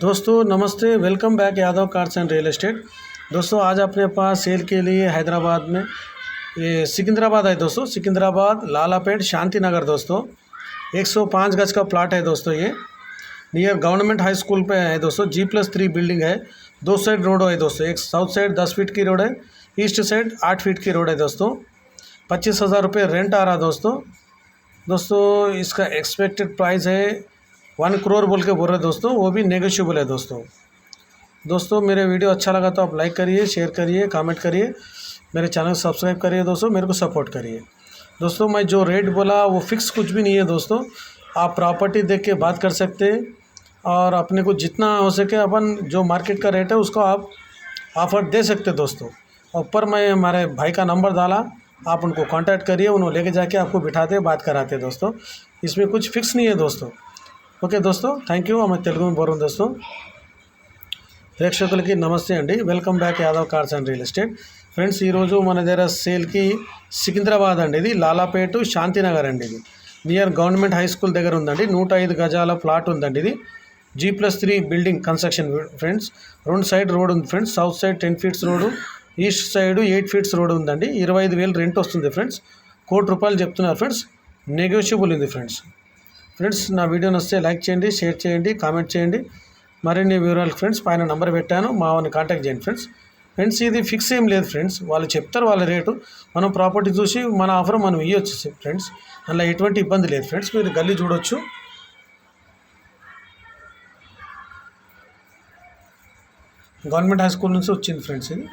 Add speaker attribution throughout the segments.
Speaker 1: दोस्तों नमस्ते, welcome back Yadav cars and real estate. दोस्तों आज अपने पास सेल के लिए हैदराबाद में ये सिकंदराबाद है दोस्तों, सिकंदराबाद लालापेट शांति नगर दोस्तों 105 गज का प्लाट है दोस्तों। ये नियर गवर्नमेंट हाई स्कूल पे है दोस्तों। G+3 बिल्डिंग है। दो साइड रोड है दोस्तों। एक साउथ साइड 10 फीट की रोड है, ईस्ट साइड 8 फीट की रोड है दोस्तों। 25,000 रुपये रेंट आ रहा दोस्तों। इसका एक्सपेक्टेड प्राइस है 1 करोड़ बोल के बोल रहे दोस्तों, वो भी नेगोशिएबल है दोस्तों। मेरे वीडियो अच्छा लगा तो आप लाइक करिए, शेयर करिए, कमेंट करिए, मेरे चैनल सब्सक्राइब करिए दोस्तों, मेरे को सपोर्ट करिए दोस्तों। मैं जो रेट बोला वो फिक्स कुछ भी नहीं है दोस्तों। आप प्रॉपर्टी देख के बात कर सकते हैं और अपने को जितना हो सके अपन जो मार्केट का रेट है उसको आप ऑफ़र दे सकते दोस्तों। ऊपर मैं हमारे भाई का नंबर डाला, आप उनको कांटेक्ट करिए, उन्होंने लेके जाके आपको बिठाते बात कराते दोस्तों। इसमें कुछ फिक्स नहीं है दोस्तों। ఓకే దోస్తో థ్యాంక్ యూ ఆమె తెలుగు బోరం దోస్తో ప్రేక్షకులకి నమస్తే అండి, welcome back Yadav cars and real estate friends. ఈరోజు మన దగ్గర సేల్కి సికింద్రాబాద్ అండి, ఇది లాలాపేట శాంతినగర్ అండి, ఇది నియర్ గవర్నమెంట్ హై స్కూల్ దగ్గర ఉందండి। 105 గజాల ప్లాట్ ఉందండి, ఇది G+3 బిల్డింగ్ కన్స్ట్రక్షన్ ఫ్రెండ్స్। రెండు సైడ్ రోడ్ ఉంది friends, south side 10 feets road, east side 8 feets road ఉందండి। 25,000 రెంట్ వస్తుంది ఫ్రెండ్స్। ₹1,00,000 చెప్తున్నారు ఫ్రెండ్స్, నెగోషియబుల్ ఉంది ఫ్రెండ్స్ నా వీడియో నచ్చితే లైక్ చేయండి, షేర్ చేయండి, కామెంట్ చేయండి। మరిన్ని వివరాలు ఫ్రెండ్స్ పైన నెంబర్ పెట్టాను, మావని కాంటాక్ట్ చేయండి ఫ్రెండ్స్। ఇది ఫిక్స్ ఏం లేదు ఫ్రెండ్స్, వాళ్ళు చెప్తారు వాళ్ళ రేటు, మనం ప్రాపర్టీ చూసి మన ఆఫర్ మనం ఇవ్వచ్చు ఫ్రెండ్స్। అందులో ఎటువంటి ఇబ్బంది లేదు ఫ్రెండ్స్। మీరు గల్లీ చూడొచ్చు, గవర్నమెంట్ హై స్కూల్ నుంచి వచ్చింది ఫ్రెండ్స్। ఇది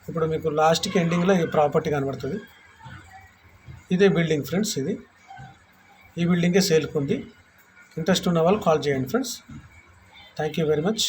Speaker 1: ఇప్పుడు మీకు లాస్ట్కి ఎండింగ్లో ఈ ప్రాపర్టీ కనబడుతుంది, ఇదే బిల్డింగ్ ఫ్రెండ్స్। ఇది ఈ బిల్డింగే సేల్కి ఉంది। ఇంట్రెస్ట్ ఉన్న వాళ్ళు కాల్ చేయండి friends. Thank you very much.